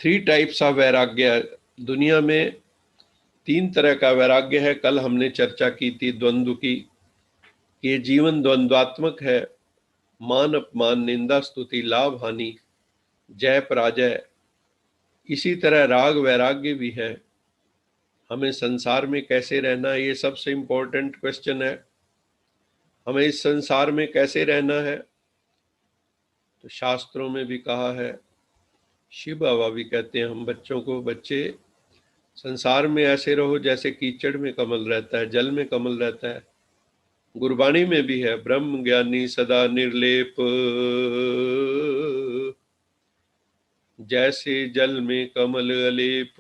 Three types of वैराग्य। दुनिया में तीन तरह का वैराग्य है। कल हमने चर्चा की थी द्वंद्व की। ये जीवन द्वंद्वात्मक है। मान अपमान, निंदा स्तुति, लाभ हानि, जय पराजय। इसी तरह राग वैराग्य भी है। हमें संसार में कैसे रहना है, ये सबसे इंपॉर्टेंट क्वेश्चन है। हमें इस संसार में कैसे रहना है, तो शास्त्रों में भी कहा है। शिव बाबा भी कहते हैं हम बच्चों को, बच्चे संसार में ऐसे रहो जैसे कीचड़ में कमल रहता है, जल में कमल रहता है। गुरबाणी में भी है, ब्रह्म ज्ञानी सदा निर्लेप, जैसे जल में कमल अलेप।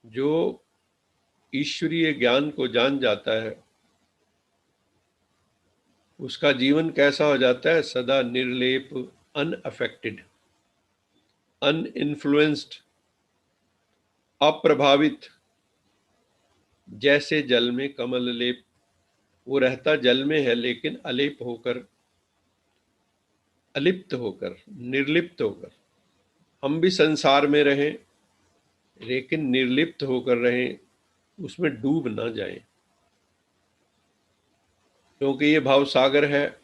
जो ईश्वरीय ज्ञान को जान जाता है उसका जीवन कैसा हो जाता है? सदा निर्लेप, अनअफेक्टेड, अनइन्फ्लुएंस्ड, अप्रभावित, जैसे जल में कमल लेप। वो रहता जल में है लेकिन अलेप होकर, अलिप्त होकर, निर्लिप्त होकर। हम भी संसार में रहें लेकिन निर्लिप्त होकर रहें, उसमें डूब ना जाएं, क्योंकि ये भाव सागर है।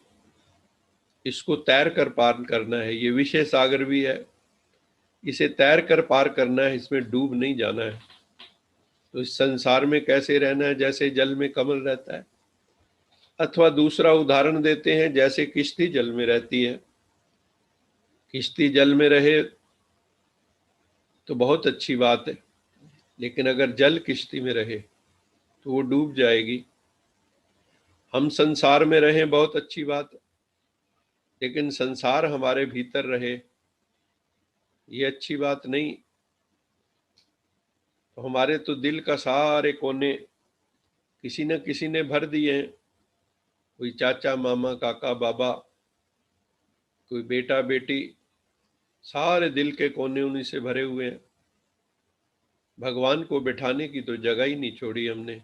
इसको तैर कर पार करना है। ये विषय सागर भी है, इसे तैर कर पार करना है, इसमें डूब नहीं जाना है। तो इस संसार में कैसे रहना है? जैसे जल में कमल रहता है। अथवा दूसरा उदाहरण देते हैं, जैसे किश्ती जल में रहती है। किश्ती जल में रहे तो बहुत अच्छी बात है, लेकिन अगर जल किश्ती में रहे तो वो डूब जाएगी। हम संसार में रहें बहुत अच्छी बात है, लेकिन संसार हमारे भीतर रहे ये अच्छी बात नहीं। तो हमारे तो दिल का सारे कोने किसी न किसी ने भर दिए हैं। कोई चाचा मामा काका बाबा, कोई बेटा बेटी, सारे दिल के कोने उन्हीं से भरे हुए हैं। भगवान को बिठाने की तो जगह ही नहीं छोड़ी हमने।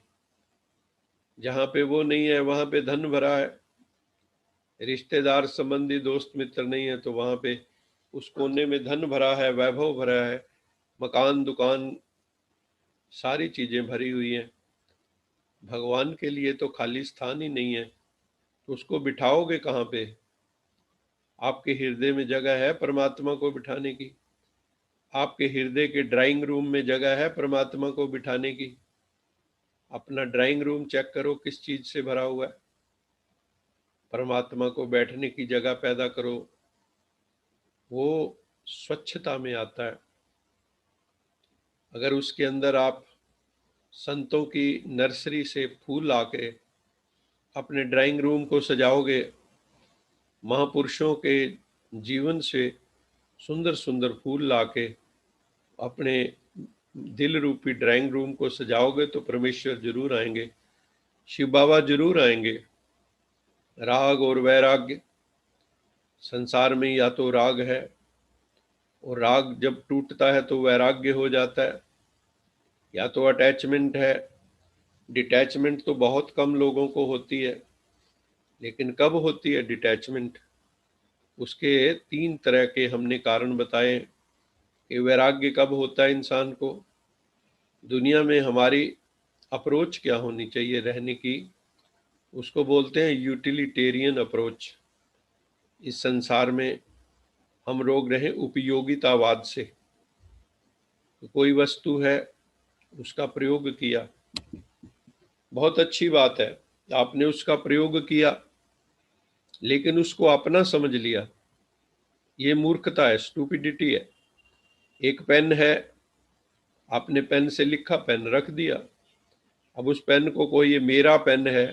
जहां पे वो नहीं है वहां पे धन भरा है। रिश्तेदार संबंधी दोस्त मित्र नहीं है तो वहां पे उस कोने में धन भरा है, वैभव भरा है, मकान दुकान सारी चीजें भरी हुई हैं। भगवान के लिए तो खाली स्थान ही नहीं है, तो उसको बिठाओगे कहाँ पे? आपके हृदय में जगह है परमात्मा को बिठाने की? आपके हृदय के ड्राइंग रूम में जगह है परमात्मा को बिठाने की? अपना ड्राइंग रूम चेक करो किस चीज से भरा हुआ है। परमात्मा को बैठने की जगह पैदा करो। वो स्वच्छता में आता है। अगर उसके अंदर आप संतों की नर्सरी से फूल लाके अपने ड्राइंग रूम को सजाओगे, महापुरुषों के जीवन से सुंदर सुंदर फूल लाके अपने दिल रूपी ड्राइंग रूम को सजाओगे तो परमेश्वर जरूर आएंगे, शिव बाबा जरूर आएंगे। राग और वैराग्य, संसार में या तो राग है और राग जब टूटता है तो वैराग्य हो जाता है, या तो अटैचमेंट है। डिटैचमेंट तो बहुत कम लोगों को होती है, लेकिन कब होती है डिटैचमेंट? उसके तीन तरह के हमने कारण बताए कि वैराग्य कब होता है इंसान को। दुनिया में हमारी अप्रोच क्या होनी चाहिए रहने की, उसको बोलते हैं यूटिलिटेरियन अप्रोच। इस संसार में हम लोग रहे उपयोगितावाद से। तो कोई वस्तु है, उसका प्रयोग किया, बहुत अच्छी बात है, आपने उसका प्रयोग किया, लेकिन उसको अपना समझ लिया, ये मूर्खता है, स्टूपिडिटी है। एक पेन है, आपने पेन से लिखा, पेन रख दिया। अब उस पेन को कोई ये मेरा पेन है,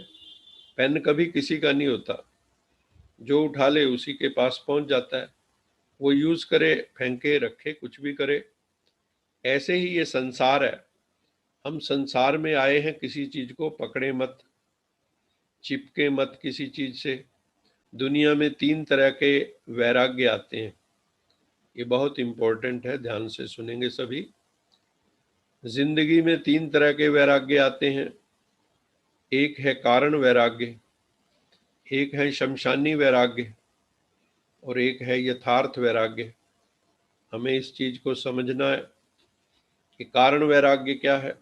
पेन कभी किसी का नहीं होता, जो उठा ले उसी के पास पहुंच जाता है। वो यूज करे, फेंके, रखे, कुछ भी करे। ऐसे ही ये संसार है। हम संसार में आए हैं, किसी चीज को पकड़े मत, चिपके मत किसी चीज से। दुनिया में तीन तरह के वैराग्य आते हैं, ये बहुत इंपॉर्टेंट है, ध्यान से सुनेंगे सभी। जिंदगी में तीन तरह के वैराग्य आते हैं। एक है कारण वैराग्य, एक है शमशानी वैराग्य, और एक है यथार्थ वैराग्य। हमें इस चीज को समझना है कि कारण वैराग्य क्या है,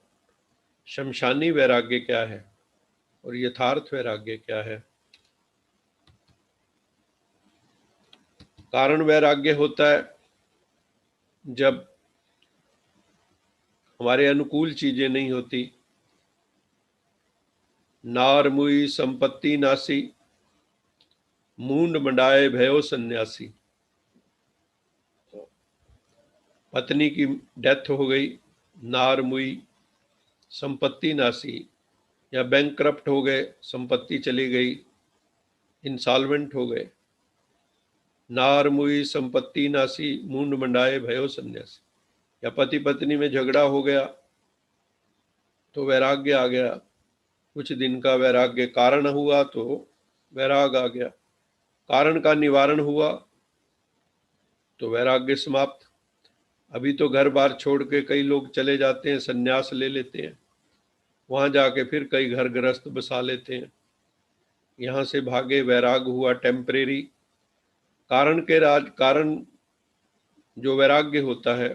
शमशानी वैराग्य क्या है और यथार्थ वैराग्य क्या है। कारण वैराग्य होता है जब हमारे अनुकूल चीजें नहीं होती। नार मुई संपत्ति नासी, मूंड मंडाए भयो सन्यासी। पत्नी की डेथ हो गई, नार मुई संपत्ति नासी, या बैंकक्रप्ट हो गए, संपत्ति चली गई, इंसॉल्वेंट हो गए। नार मुई संपत्ति नासी, मूंड मंडाए भयो सन्यासी। या पति पत्नी में झगड़ा हो गया तो वैराग्य आ गया, कुछ दिन का वैराग्य कारण हुआ तो वैराग आ गया, कारण का निवारण हुआ तो वैराग्य समाप्त। अभी तो घर बार छोड़ के कई लोग चले जाते हैं, सन्यास ले लेते हैं, वहां जाके फिर कई घर गृहस्थ बसा लेते हैं। यहां से भागे, वैराग हुआ टेम्परेरी। कारण जो वैराग्य होता है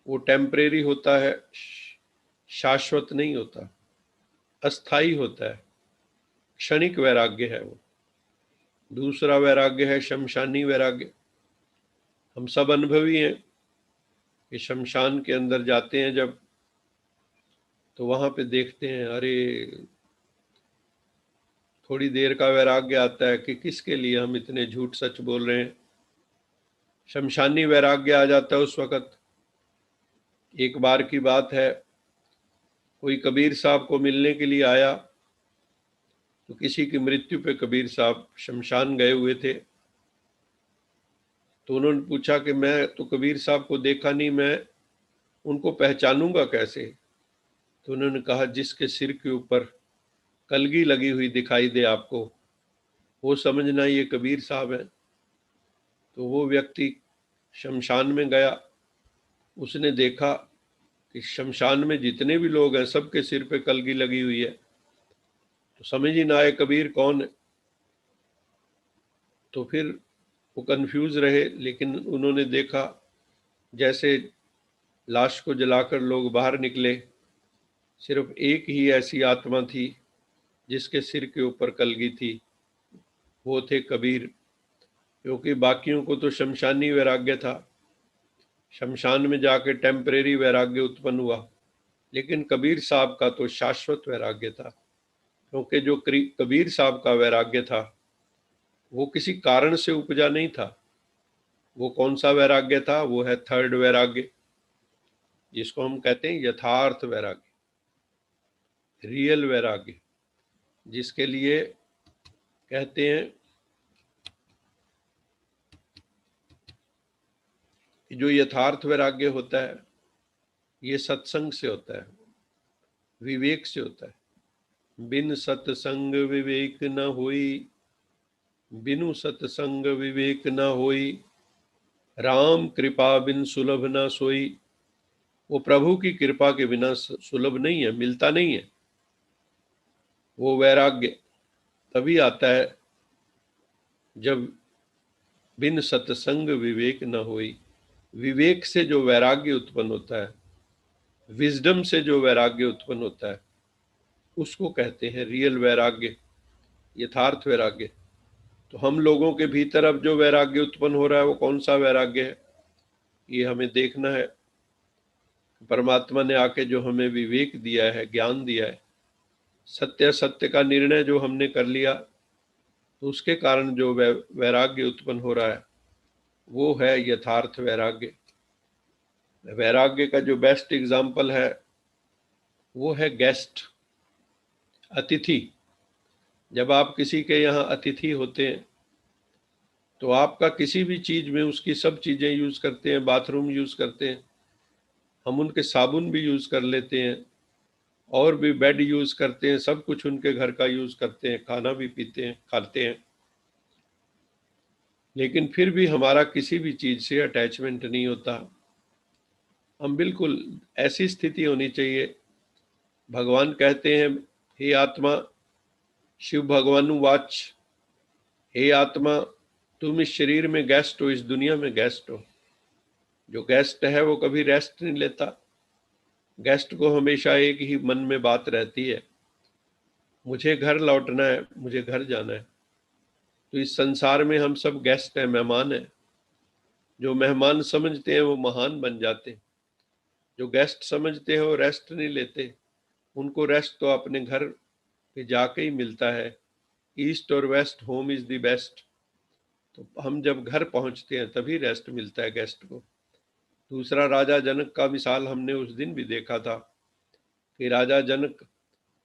वो टेम्परेरी होता है, शाश्वत नहीं होता, अस्थाई होता है, क्षणिक वैराग्य है वो। दूसरा वैराग्य है शमशानी वैराग्य। हम सब अनुभवी हैं कि शमशान के अंदर जाते हैं जब, तो वहां पे देखते हैं, अरे थोड़ी देर का वैराग्य आता है कि किसके लिए हम इतने झूठ सच बोल रहे हैं। शमशानी वैराग्य आ जाता है उस वक्त। एक बार की बात है, कोई कबीर साहब को मिलने के लिए आया, तो किसी की मृत्यु पे कबीर साहब शमशान गए हुए थे। तो उन्होंने पूछा कि मैं तो कबीर साहब को देखा नहीं, मैं उनको पहचानूंगा कैसे। तो उन्होंने कहा, जिसके सिर के ऊपर कलगी लगी हुई दिखाई दे आपको, वो समझना ये कबीर साहब है। तो वो व्यक्ति शमशान में गया, उसने देखा कि शमशान में जितने भी लोग हैं सबके सिर पे कलगी लगी हुई है। तो समझ ही ना आए कबीर कौन है। तो फिर वो कंफ्यूज रहे, लेकिन उन्होंने देखा जैसे लाश को जलाकर लोग बाहर निकले, सिर्फ एक ही ऐसी आत्मा थी जिसके सिर के ऊपर कलगी थी, वो थे कबीर। क्योंकि बाकियों को तो शमशानी वैराग्य था, शमशान में जाके टेम्परेरी वैराग्य उत्पन्न हुआ, लेकिन कबीर साहब का तो शाश्वत वैराग्य था। क्योंकि जो कबीर साहब का वैराग्य था वो किसी कारण से उपजा नहीं था। वो कौन सा वैराग्य था? वो है थर्ड वैराग्य, जिसको हम कहते हैं यथार्थ वैराग्य, रियल वैराग्य, जिसके लिए कहते हैं कि जो यथार्थ वैराग्य होता है ये सत्संग से होता है, विवेक से होता है। बिन सत्संग विवेक न होई, बिनु सत्संग विवेक न होई, राम कृपा बिन सुलभ न सोई। वो प्रभु की कृपा के बिना सुलभ नहीं है, मिलता नहीं है। वो वैराग्य तभी आता है जब बिन सत्संग विवेक न होई। विवेक से जो वैराग्य उत्पन्न होता है, विजडम से जो वैराग्य उत्पन्न होता है, उसको कहते हैं रियल वैराग्य, यथार्थ वैराग्य। तो हम लोगों के भीतर अब जो वैराग्य उत्पन्न हो रहा है वो कौन सा वैराग्य है, ये हमें देखना है। परमात्मा ने आके जो हमें विवेक दिया है, ज्ञान दिया है, सत्य सत्य का निर्णय जो हमने कर लिया, तो उसके कारण जो वैराग्य उत्पन्न हो रहा है वो है यथार्थ वैराग्य। वैराग्य का जो बेस्ट एग्जाम्पल है वो है गेस्ट, अतिथि। जब आप किसी के यहाँ अतिथि होते हैं तो आपका किसी भी चीज में उसकी सब चीजें यूज करते हैं, बाथरूम यूज करते हैं, हम उनके साबुन भी यूज कर लेते हैं, और भी बेड यूज करते हैं, सब कुछ उनके घर का यूज करते हैं, खाना भी पीते हैं, खाते हैं। लेकिन फिर भी हमारा किसी भी चीज से अटैचमेंट नहीं होता। हम बिल्कुल, ऐसी स्थिति होनी चाहिए। भगवान कहते हैं, हे आत्मा, शिव भगवान वाच, हे आत्मा, तुम इस शरीर में गेस्ट हो, इस दुनिया में गेस्ट हो। जो गेस्ट है वो कभी रेस्ट नहीं लेता। गेस्ट को हमेशा एक ही मन में बात रहती है, मुझे घर लौटना है, मुझे घर जाना है। तो इस संसार में हम सब गेस्ट हैं, मेहमान हैं। जो मेहमान समझते हैं वो महान बन जाते हैं। जो गेस्ट समझते हैं वो रेस्ट नहीं लेते। उनको रेस्ट तो अपने घर पे जाके ही मिलता है। ईस्ट और west, home is the best. तो हम जब घर पहुंचते हैं तभी रेस्ट मिलता है गेस्ट को। दूसरा, राजा जनक का मिसाल हमने उस दिन भी देखा था कि राजा जनक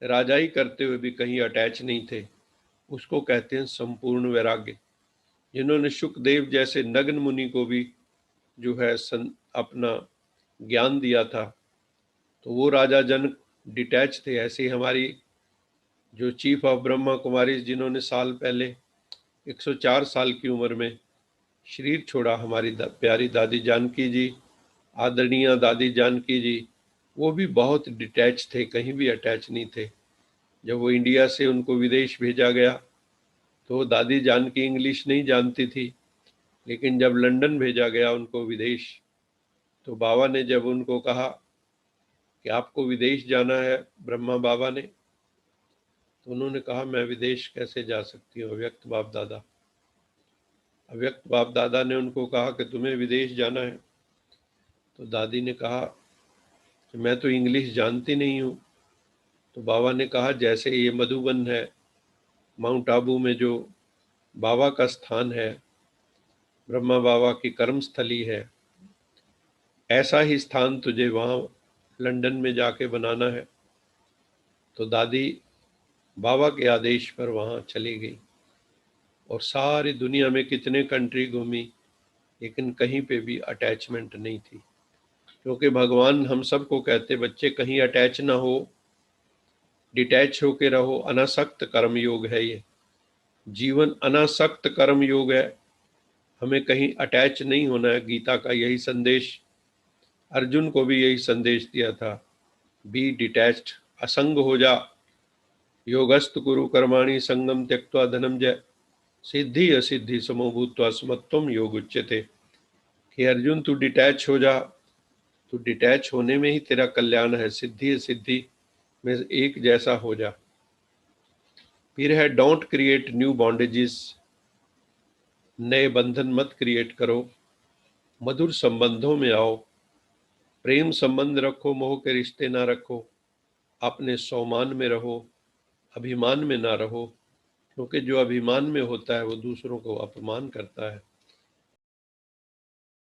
राजाई करते हुए भी कहीं अटैच नहीं थे। उसको कहते हैं संपूर्ण वैराग्य। जिन्होंने शुकदेव जैसे नग्न मुनि को भी जो है अपना ज्ञान दिया था, तो वो राजा जनक डिटैच थे। ऐसे ही हमारी जो चीफ ऑफ ब्रह्मा कुमारी, जिन्होंने साल पहले 104 साल की उम्र में शरीर छोड़ा, हमारी प्यारी दादी जानकी जी, आदरणीय दादी जानकी जी, वो भी बहुत डिटैच थे, कहीं भी अटैच नहीं थे। जब वो इंडिया से उनको विदेश भेजा गया तो दादी जानकी इंग्लिश नहीं जानती थी, लेकिन जब लंदन भेजा गया उनको विदेश, तो बाबा ने जब उनको कहा कि आपको विदेश जाना है, ब्रह्मा बाबा ने, तो उन्होंने कहा मैं विदेश कैसे जा सकती हूँ, अव्यक्त बाप दादा। अव्यक्त बाप दादा ने उनको कहा कि तुम्हें विदेश जाना है, तो दादी ने कहा कि मैं तो इंग्लिश जानती नहीं हूँ। तो बाबा ने कहा जैसे ये मधुबन है, माउंट आबू में जो बाबा का स्थान है, ब्रह्मा बाबा की कर्म स्थली है, ऐसा ही स्थान तुझे वहाँ लंदन में जाके बनाना है। तो दादी बाबा के आदेश पर वहाँ चली गई और सारी दुनिया में कितने कंट्री घूमी, लेकिन कहीं पे भी अटैचमेंट नहीं थी। क्योंकि भगवान हम सबको कहते, बच्चे कहीं अटैच ना हो, डिटैच होके रहो। अनासक्त कर्म योग है ये जीवन, अनासक्त कर्म योग है। हमें कहीं अटैच नहीं होना है। गीता का यही संदेश, अर्जुन को भी यही संदेश दिया था, बी डिटैच्ड, असंग हो जा। योगस्त कुरु कर्माणि संगम त्यक्त्वा धनंजय, सिद्धि असिद्धि समो भूत्वा समत्वम योग उच्यते। कि अर्जुन तू डिटैच हो जा, तो डिटैच होने में ही तेरा कल्याण है। सिद्धि असिद्धि में एक जैसा हो जा। फिर है डोंट क्रिएट न्यू बॉन्डेजेस, नए बंधन मत क्रिएट करो। मधुर संबंधों में आओ, प्रेम संबंध रखो, मोह के रिश्ते ना रखो। अपने स्वामान में रहो, अभिमान में ना रहो। क्योंकि जो अभिमान में होता है वो दूसरों को अपमान करता है।